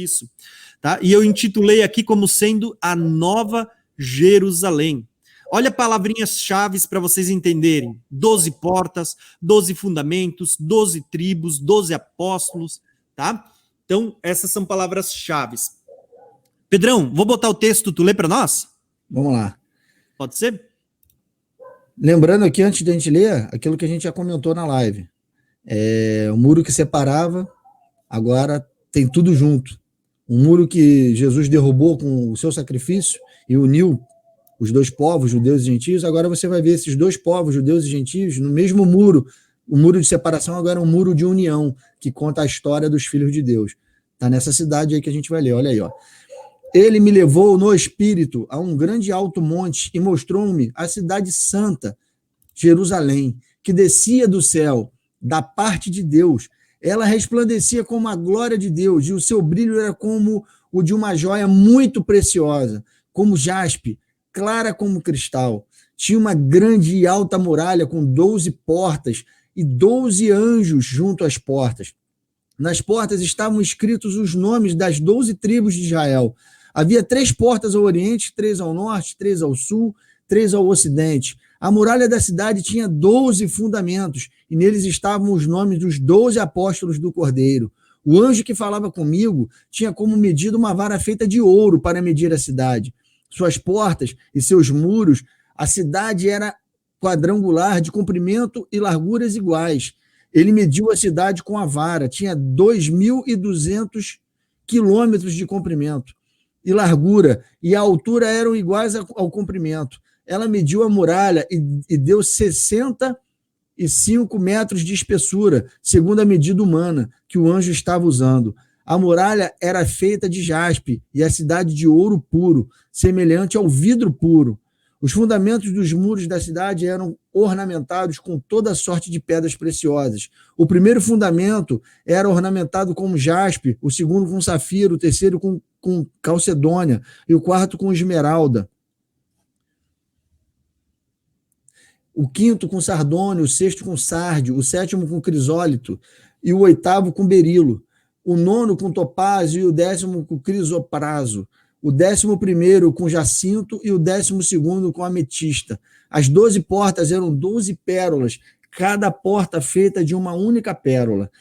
isso, tá? E eu intitulei aqui como sendo a Nova Jerusalém. Olha palavrinhas-chave para vocês entenderem. 12 portas, 12 fundamentos, 12 tribos, 12 apóstolos, tá? Então, essas são palavras-chave. Pedrão, vou botar o texto, tu lê para nós? Vamos lá. Pode ser? Lembrando aqui, antes de a gente ler, aquilo que a gente já comentou na live. O muro que separava, agora tem tudo junto. Um muro que Jesus derrubou com o seu sacrifício e uniu os dois povos, judeus e gentios, agora você vai ver esses dois povos, judeus e gentios, no mesmo muro. O muro de separação agora é um muro de união, que conta a história dos filhos de Deus. Está nessa cidade aí que a gente vai ler, olha aí, ó. Ele me levou no espírito a um grande alto monte e mostrou-me a cidade santa, Jerusalém, que descia do céu, da parte de Deus. Ela resplandecia como a glória de Deus, e o seu brilho era como o de uma joia muito preciosa, como jaspe, clara como cristal. Tinha uma grande e alta muralha com 12 portas e 12 anjos junto às portas. Nas portas estavam escritos os nomes das 12 tribos de Israel. Havia 3 portas ao oriente, 3 ao norte, 3 ao sul, 3 ao ocidente. A muralha da cidade tinha 12 fundamentos, e neles estavam os nomes dos 12 apóstolos do Cordeiro. O anjo que falava comigo tinha como medida uma vara feita de ouro para medir a cidade. Suas portas e seus muros, a cidade era quadrangular, de comprimento e larguras iguais. Ele mediu a cidade com a vara, tinha 2.200 quilômetros de comprimento e largura, e a altura eram iguais ao comprimento. Ela mediu a muralha e deu 65 metros de espessura, segundo a medida humana que o anjo estava usando. A muralha era feita de jaspe e a cidade de ouro puro, semelhante ao vidro puro. Os fundamentos dos muros da cidade eram ornamentados com toda sorte de pedras preciosas. O primeiro fundamento era ornamentado com jaspe, o segundo com safiro, o terceiro com calcedônia e o quarto com esmeralda. O quinto com sardônio, o sexto com sárdio, o sétimo com crisólito e o oitavo com berilo. O nono com topázio e o 10º com crisopraso. O 11º com jacinto e o 12º com ametista. As 12 portas eram 12 pérolas, cada porta feita de uma única pérola.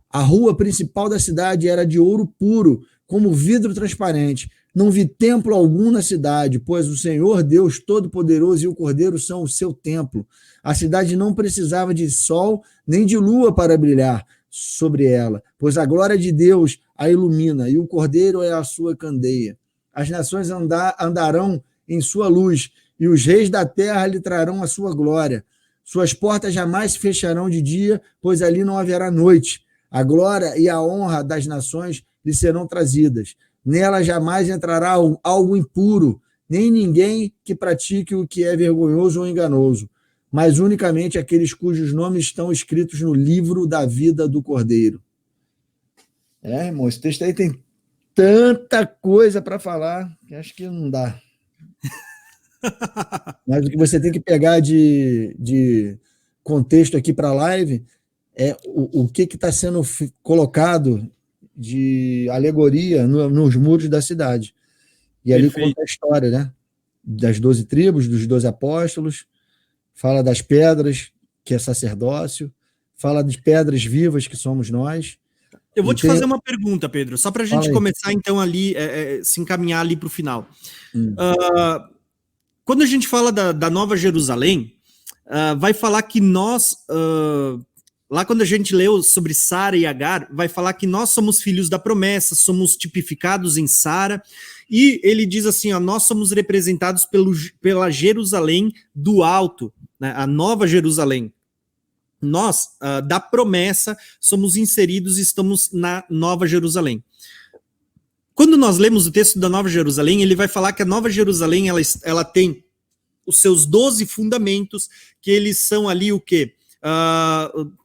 A rua principal da cidade era de ouro puro, como vidro transparente. Não vi templo algum na cidade, pois o Senhor Deus Todo-Poderoso e o Cordeiro são o seu templo. A cidade não precisava de sol nem de lua para brilhar sobre ela, pois a glória de Deus a ilumina, e o Cordeiro é a sua candeia. As nações andarão em sua luz, e os reis da terra lhe trarão a sua glória. Suas portas jamais se fecharão de dia, pois ali não haverá noite. A glória e a honra das nações lhe serão trazidas. Nela jamais entrará algo impuro, nem ninguém que pratique o que é vergonhoso ou enganoso, mas unicamente aqueles cujos nomes estão escritos no livro da vida do Cordeiro. Irmão, esse texto aí tem tanta coisa para falar que acho que não dá. Mas o que você tem que pegar de contexto aqui para a live é o que está sendo colocado de alegoria nos muros da cidade. E ali conta a história, né? Das 12 tribos, dos 12 apóstolos, fala das pedras, que é sacerdócio, fala de pedras vivas, que somos nós. Eu vou te fazer uma pergunta, Pedro, só para a gente começar, então, ali, se encaminhar ali para o final. Quando a gente fala da Nova Jerusalém, vai falar que nós, lá quando a gente leu sobre Sara e Agar, vai falar que nós somos filhos da promessa, somos tipificados em Sara, e ele diz assim, nós somos representados pela Jerusalém do alto, né, a Nova Jerusalém. Nós, da promessa, somos inseridos e estamos na Nova Jerusalém. Quando nós lemos o texto da Nova Jerusalém, ele vai falar que a Nova Jerusalém ela tem os seus 12 fundamentos, que eles são ali o quê?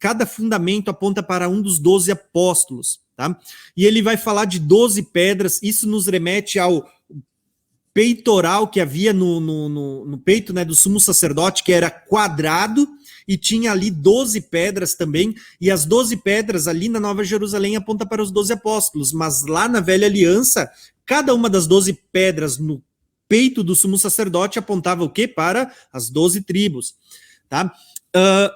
Cada fundamento aponta para um dos 12 apóstolos. Tá? E ele vai falar de 12 pedras, isso nos remete ao peitoral que havia no peito, né, do sumo sacerdote, que era quadrado, e tinha ali 12 pedras também, e as 12 pedras ali na Nova Jerusalém aponta para os 12 apóstolos, mas lá na Velha Aliança, cada uma das 12 pedras no peito do sumo sacerdote apontava o quê? Para as 12 tribos, tá?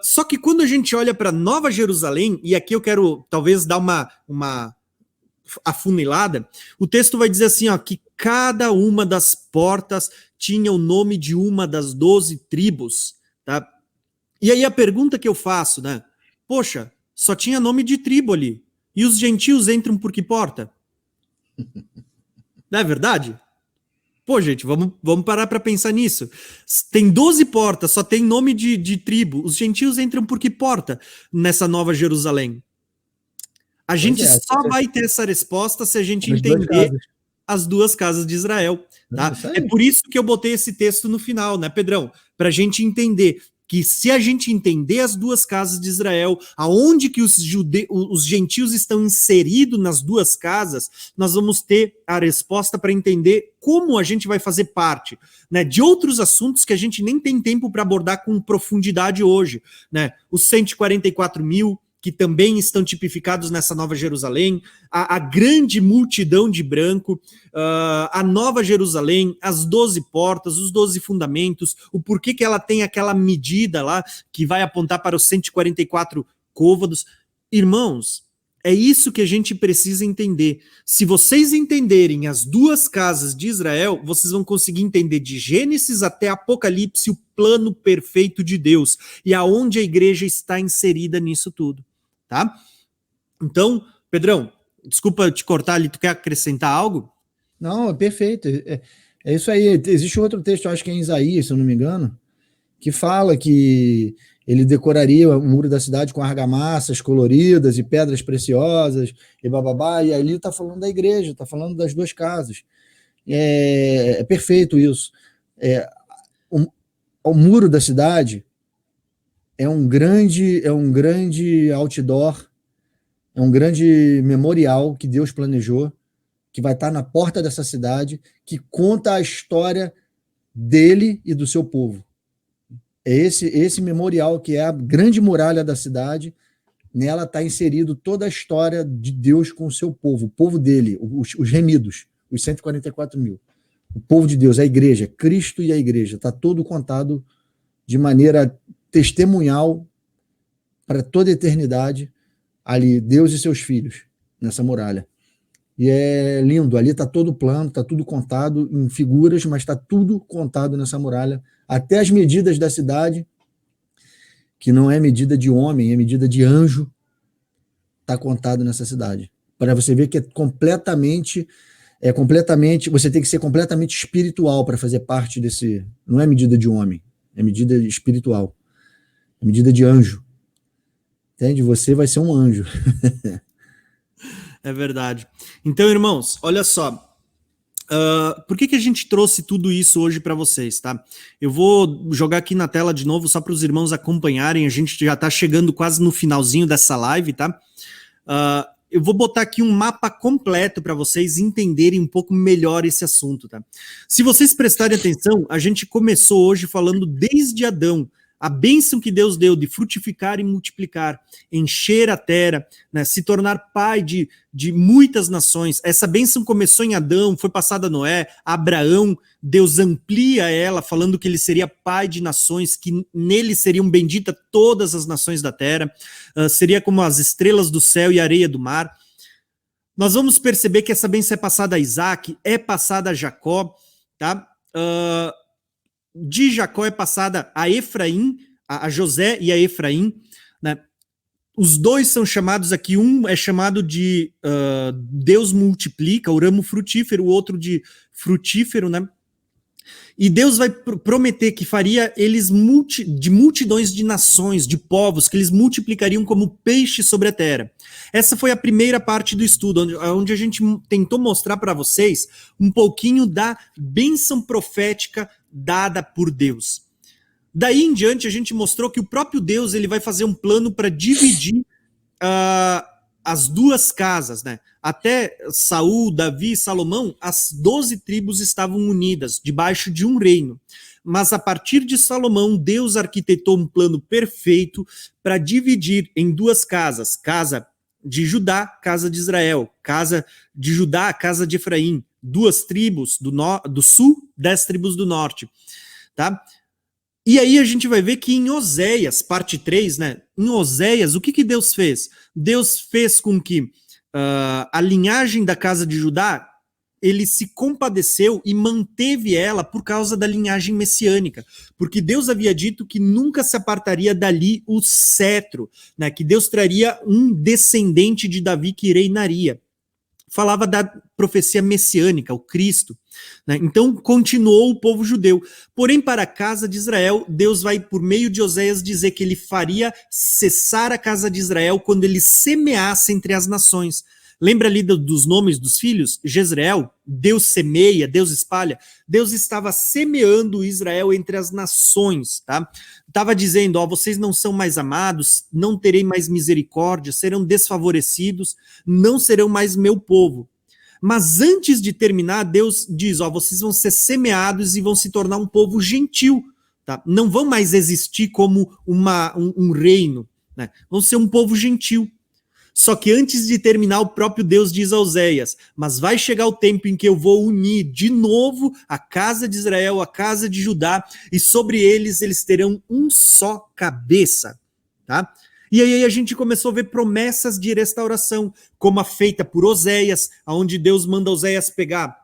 Só que quando a gente olha para Nova Jerusalém, e aqui eu quero talvez dar uma afunilada, o texto vai dizer assim, ó, que cada uma das portas tinha o nome de uma das 12 tribos, tá? E aí a pergunta que eu faço, né? Poxa, só tinha nome de tribo ali. E os gentios entram por que porta? Não é verdade? Pô, gente, vamos parar para pensar nisso. Tem 12 portas, só tem nome de tribo. Os gentios entram por que porta nessa Nova Jerusalém? A gente só vai ter essa resposta se a gente entender as duas casas de Israel. Tá? É por isso que eu botei esse texto no final, né, Pedrão? Para a gente entender que se a gente entender as duas casas de Israel, aonde que os gentios estão inseridos nas duas casas, nós vamos ter a resposta para entender como a gente vai fazer parte, né, de outros assuntos que a gente nem tem tempo para abordar com profundidade hoje, né? Os 144 mil, que também estão tipificados nessa Nova Jerusalém, a grande multidão de branco, a Nova Jerusalém, as 12 portas, os 12 fundamentos, o porquê que ela tem aquela medida lá que vai apontar para os 144 côvados. Irmãos, é isso que a gente precisa entender. Se vocês entenderem as duas casas de Israel, vocês vão conseguir entender de Gênesis até Apocalipse o plano perfeito de Deus e aonde a igreja está inserida nisso tudo, tá? Então, Pedrão, desculpa te cortar ali, tu quer acrescentar algo? Não, é perfeito. É isso aí. Existe outro texto, acho que é em Isaías, se eu não me engano, que fala que ele decoraria o muro da cidade com argamassas coloridas e pedras preciosas e bababá, e ali está falando da igreja, está falando das duas casas. É perfeito isso. O muro da cidade é um grande outdoor, é um grande memorial que Deus planejou, que vai estar na porta dessa cidade, que conta a história dele e do seu povo. É esse memorial que é a grande muralha da cidade. Nela está inserido toda a história de Deus com o seu povo, o povo dele, os remidos, os 144 mil. O povo de Deus, a igreja, Cristo e a igreja, está todo contado de maneira testemunhal para toda a eternidade, ali, Deus e seus filhos, nessa muralha. E é lindo, ali está todo plano, está tudo contado em figuras, mas está tudo contado nessa muralha, até as medidas da cidade, que não é medida de homem, é medida de anjo, está contado nessa cidade. Para você ver que é completamente, você tem que ser completamente espiritual para fazer parte desse, não é medida de homem, é medida espiritual, é medida de anjo. Entende? Você vai ser um anjo. É verdade. Então, irmãos, olha só. Por que a gente trouxe tudo isso hoje para vocês, tá? Eu vou jogar aqui na tela de novo só para os irmãos acompanharem. A gente já está chegando quase no finalzinho dessa live, tá? Eu vou botar aqui um mapa completo para vocês entenderem um pouco melhor esse assunto, tá? Se vocês prestarem atenção, a gente começou hoje falando desde Adão, a bênção que Deus deu de frutificar e multiplicar, encher a terra, né, se tornar pai de muitas nações. Essa bênção começou em Adão, foi passada a Noé, a Abraão, Deus amplia ela, falando que ele seria pai de nações, que nele seriam benditas todas as nações da terra, seria como as estrelas do céu e a areia do mar. Nós vamos perceber que essa bênção é passada a Isaac, é passada a Jacó, tá? De Jacó é passada a Efraim, a José e a Efraim, né? Os dois são chamados aqui, um é chamado de Deus multiplica, o ramo frutífero, o outro de frutífero, né? E Deus vai prometer que faria eles de multidões de nações, de povos, que eles multiplicariam como peixe sobre a terra. Essa foi a primeira parte do estudo, onde a gente tentou mostrar para vocês um pouquinho da bênção profética dada por Deus. Daí em diante, a gente mostrou que o próprio Deus ele vai fazer um plano para dividir as duas casas, né? Até Saul, Davi e Salomão, as 12 tribos estavam unidas debaixo de um reino. Mas a partir de Salomão, Deus arquitetou um plano perfeito para dividir em duas casas, casa de Judá, casa de Israel, casa de Judá, casa de Efraim, duas tribos do sul, 10 tribos do norte, tá? E aí a gente vai ver que em Oséias, parte 3, né? Em Oséias, o que Deus fez? Deus fez com que a linhagem da casa de Judá, ele se compadeceu e manteve ela por causa da linhagem messiânica. Porque Deus havia dito que nunca se apartaria dali o cetro, né? Que Deus traria um descendente de Davi que reinaria. Falava da profecia messiânica, o Cristo, né? Então continuou o povo judeu. Porém, para a casa de Israel, Deus vai, por meio de Oséias, dizer que ele faria cessar a casa de Israel quando ele semeasse entre as nações. Lembra ali dos nomes dos filhos? Jezreel, Deus semeia, Deus espalha. Deus estava semeando Israel entre as nações, tá? Estava dizendo, ó, vocês não são mais amados, não terei mais misericórdia, serão desfavorecidos, não serão mais meu povo. Mas antes de terminar, Deus diz, ó, vocês vão ser semeados e vão se tornar um povo gentil, tá? Não vão mais existir como um reino, né? Vão ser um povo gentil. Só que antes de terminar, o próprio Deus diz a Oséias, mas vai chegar o tempo em que eu vou unir de novo a casa de Israel, a casa de Judá, e sobre eles terão um só cabeça, tá? E aí a gente começou a ver promessas de restauração, como a feita por Oséias, onde Deus manda Oséias pegar...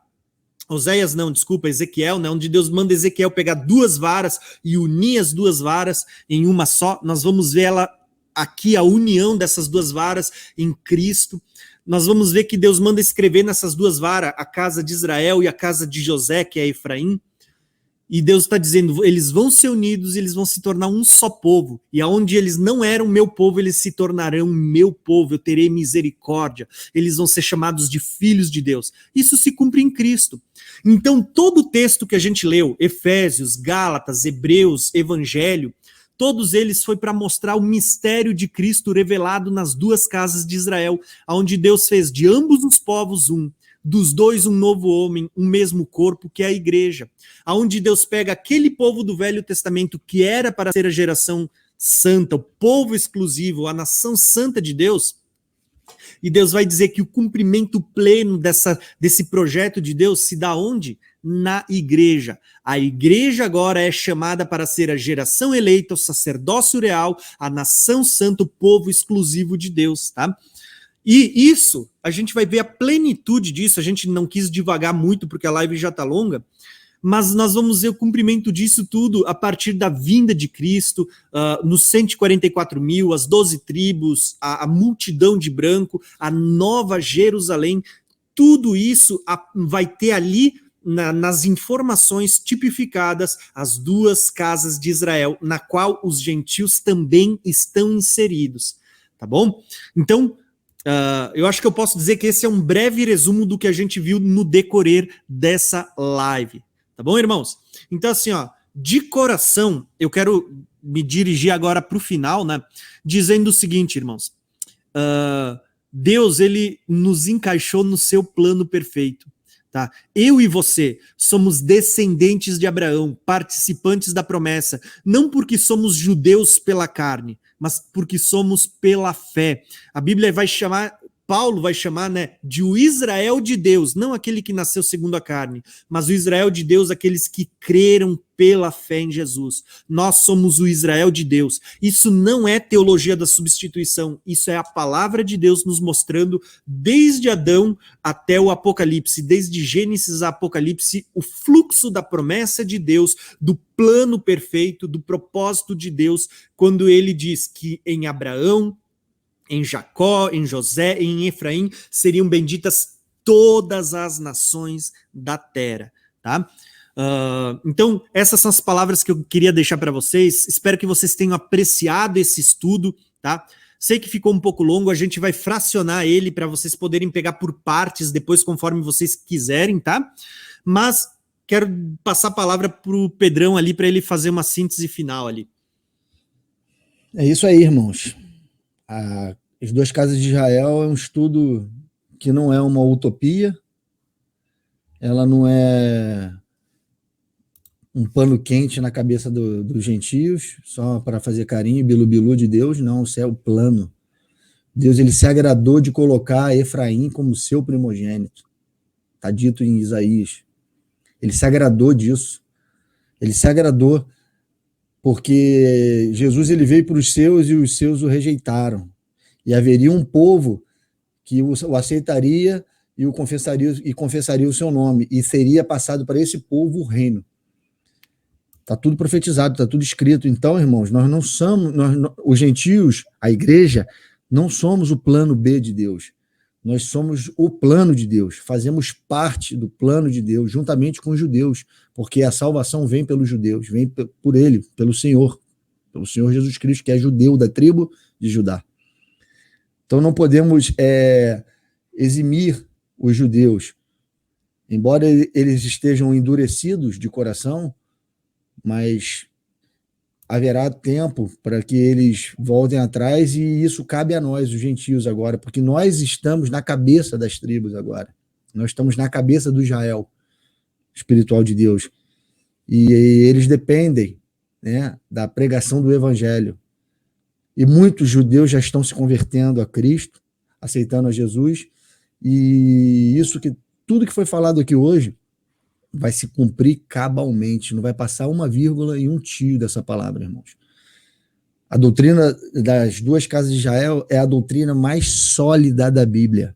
Ezequiel, né, onde Deus manda Ezequiel pegar duas varas e unir as duas varas em uma só. Nós vamos ver ela aqui, a união dessas duas varas em Cristo. Nós vamos ver que Deus manda escrever nessas duas varas a casa de Israel e a casa de José, que é Efraim. E Deus está dizendo, eles vão ser unidos e eles vão se tornar um só povo. E aonde eles não eram meu povo, eles se tornarão meu povo. Eu terei misericórdia. Eles vão ser chamados de filhos de Deus. Isso se cumpre em Cristo. Então, todo o texto que a gente leu, Efésios, Gálatas, Hebreus, Evangelho, todos eles foi para mostrar o mistério de Cristo revelado nas duas casas de Israel, onde Deus fez de ambos os povos um, dos dois um novo homem, um mesmo corpo, que é a igreja. Onde Deus pega aquele povo do Velho Testamento que era para ser a geração santa, o povo exclusivo, a nação santa de Deus, e Deus vai dizer que o cumprimento pleno desse projeto de Deus se dá onde? Na igreja. A igreja agora é chamada para ser a geração eleita, o sacerdócio real, a nação santa, o povo exclusivo de Deus, tá? E isso, a gente vai ver a plenitude disso, a gente não quis divagar muito porque a live já está longa, mas nós vamos ver o cumprimento disso tudo a partir da vinda de Cristo, nos 144 mil, as 12 tribos, a multidão de branco, a nova Jerusalém, tudo isso vai ter ali nas informações tipificadas as duas casas de Israel, na qual os gentios também estão inseridos, tá bom? Então, eu acho que eu posso dizer que esse é um breve resumo do que a gente viu no decorrer dessa live. Tá bom, irmãos? Então, assim, ó, de coração, eu quero me dirigir agora para o final, né? Dizendo o seguinte, irmãos. Deus, ele nos encaixou no seu plano perfeito. Tá? Eu e você somos descendentes de Abraão, participantes da promessa, não porque somos judeus pela carne, mas porque somos pela fé. A Bíblia vai chamar, Paulo vai chamar, né, de o Israel de Deus, não aquele que nasceu segundo a carne, mas o Israel de Deus, aqueles que creram pela fé em Jesus. Nós somos o Israel de Deus. Isso não é teologia da substituição, isso é a palavra de Deus nos mostrando desde Adão até o Apocalipse, desde Gênesis a Apocalipse, o fluxo da promessa de Deus, do plano perfeito, do propósito de Deus, quando ele diz que em Abraão, em Jacó, em José, em Efraim, seriam benditas todas as nações da terra, tá? Então, essas são as palavras que eu queria deixar para vocês. Espero que vocês tenham apreciado esse estudo, tá? Sei que ficou um pouco longo, a gente vai fracionar ele para vocês poderem pegar por partes depois, conforme vocês quiserem, tá? Mas quero passar a palavra para o Pedrão ali, para ele fazer uma síntese final ali. É isso aí, irmãos. A As Duas Casas de Israel é um estudo que não é uma utopia, ela não é um pano quente na cabeça dos gentios, só para fazer carinho, bilu-bilu de Deus, não, isso é o plano. Deus, ele se agradou de colocar Efraim como seu primogênito. Está dito em Isaías. Ele se agradou disso. Ele se agradou porque Jesus ele veio para os seus e os seus o rejeitaram. E haveria um povo que o aceitaria e confessaria o seu nome, e seria passado para esse povo o reino. Está tudo profetizado, está tudo escrito. Então, irmãos, nós não somos, os gentios, a igreja, não somos o plano B de Deus. Nós somos o plano de Deus, fazemos parte do plano de Deus, juntamente com os judeus, porque a salvação vem pelos judeus, vem por ele, pelo Senhor Jesus Cristo, que é judeu da tribo de Judá. Então não podemos eximir os judeus, embora eles estejam endurecidos de coração, mas haverá tempo para que eles voltem atrás, e isso cabe a nós, os gentios, agora, porque nós estamos na cabeça das tribos agora. Nós estamos na cabeça do Israel espiritual de Deus. E eles dependem, né, da pregação do evangelho. E muitos judeus já estão se convertendo a Cristo, aceitando a Jesus, e tudo que foi falado aqui hoje vai se cumprir cabalmente, não vai passar uma vírgula e um tio dessa palavra, irmãos. A doutrina das Duas Casas de Israel é a doutrina mais sólida da Bíblia.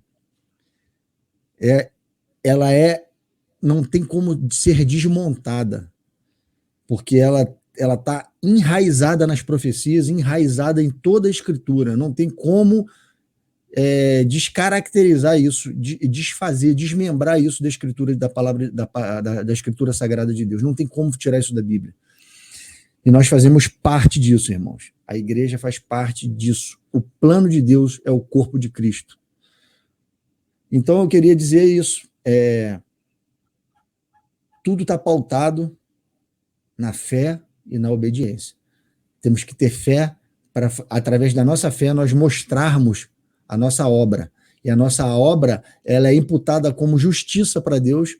Ela não tem como ser desmontada, porque ela está enraizada nas profecias, enraizada em toda a Escritura. Não tem como descaracterizar isso, desfazer, desmembrar isso da Escritura, da palavra, da Escritura Sagrada de Deus. Não tem como tirar isso da Bíblia. E nós fazemos parte disso, irmãos. A igreja faz parte disso. O plano de Deus é o corpo de Cristo. Então eu queria dizer isso. Tudo está pautado na fé e na obediência. Temos que ter fé para, através da nossa fé, nós mostrarmos a nossa obra. E a nossa obra, ela é imputada como justiça para Deus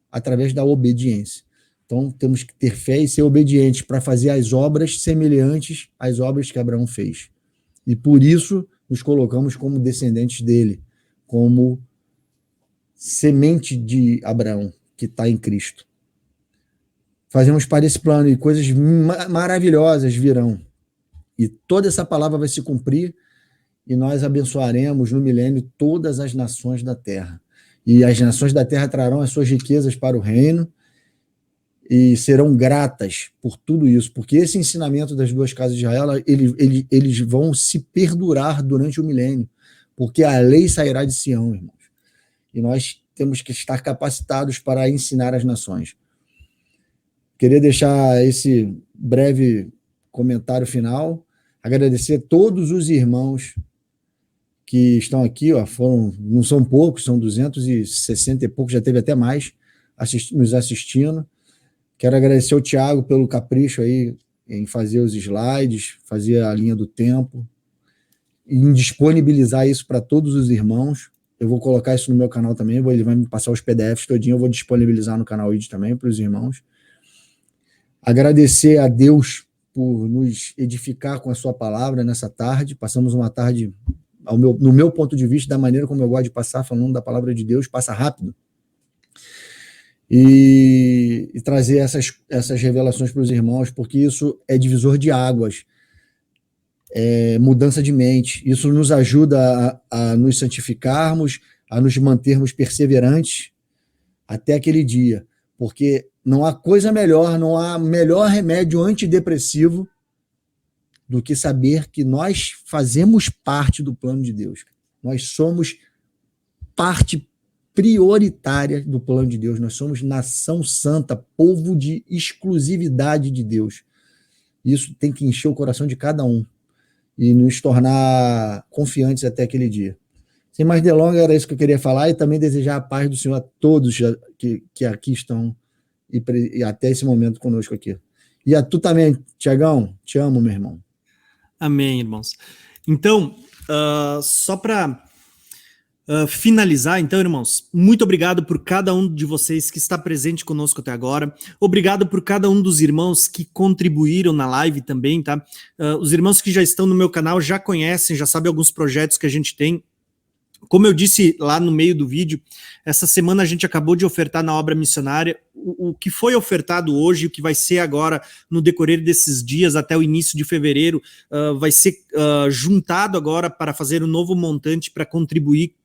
através da obediência. Então, temos que ter fé e ser obedientes para fazer as obras semelhantes às obras que Abraão fez. E por isso, nos colocamos como descendentes dele, como semente de Abraão, que está em Cristo. Fazemos para esse plano e coisas maravilhosas virão. E toda essa palavra vai se cumprir, e nós abençoaremos no milênio todas as nações da terra. E as nações da terra trarão as suas riquezas para o reino e serão gratas por tudo isso, porque esse ensinamento das Duas Casas de Israel, eles vão se perdurar durante o milênio, porque a lei sairá de Sião, irmãos. E nós temos que estar capacitados para ensinar as nações. Queria deixar esse breve comentário final, agradecer a todos os irmãos que estão aqui, não são poucos, são 260 e poucos, já teve até mais nos assistindo. Quero agradecer ao Thiago pelo capricho aí em fazer os slides, fazer a linha do tempo, e em disponibilizar isso para todos os irmãos. Eu vou colocar isso no meu canal também, ele vai me passar os PDFs todinho, eu vou disponibilizar no canal ID também para os irmãos. Agradecer a Deus por nos edificar com a sua palavra nessa tarde. Passamos uma tarde, no meu ponto de vista, da maneira como eu gosto de passar, falando da palavra de Deus, passa rápido. E trazer essas revelações para os irmãos, porque isso é divisor de águas, é mudança de mente. Isso nos ajuda a nos santificarmos, a nos mantermos perseverantes até aquele dia, porque não há coisa melhor, não há melhor remédio antidepressivo do que saber que nós fazemos parte do plano de Deus. Nós somos parte prioritária do plano de Deus. Nós somos nação santa, povo de exclusividade de Deus. Isso tem que encher o coração de cada um e nos tornar confiantes até aquele dia. Sem mais delongas, era isso que eu queria falar, e também desejar a paz do Senhor a todos que aqui estão e até esse momento conosco aqui. E a tu também, Tiagão, te amo, meu irmão. Amém, irmãos. Então, Só para finalizar, então, irmãos, muito obrigado por cada um de vocês que está presente conosco até agora. Obrigado por cada um dos irmãos que contribuíram na live também, tá? Os irmãos que já estão no meu canal já conhecem, já sabem alguns projetos que a gente tem. Como eu disse lá no meio do vídeo, essa semana a gente acabou de ofertar na obra missionária. O que foi ofertado hoje, o que vai ser agora no decorrer desses dias até o início de fevereiro, vai ser juntado agora para fazer um novo montante para contribuir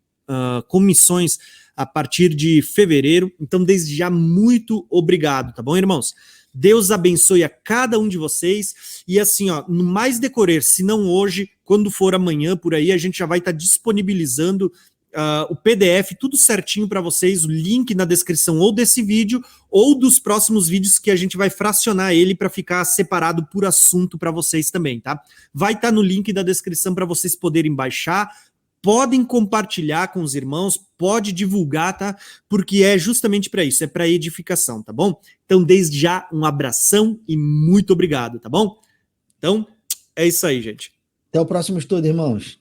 com missões a partir de fevereiro. Então, desde já, muito obrigado, tá bom, irmãos? Deus abençoe a cada um de vocês. E assim, ó, no mais decorrer, se não hoje, quando for amanhã por aí, a gente já vai estar disponibilizando o PDF, tudo certinho para vocês, o link na descrição ou desse vídeo ou dos próximos vídeos que a gente vai fracionar ele para ficar separado por assunto para vocês também, tá? Vai estar no link da descrição para vocês poderem baixar. Podem compartilhar com os irmãos, pode divulgar, tá? Porque é justamente para isso, é para edificação, tá bom? Então, desde já, um abração e muito obrigado, tá bom? Então, é isso aí, gente. Até o próximo estudo, irmãos.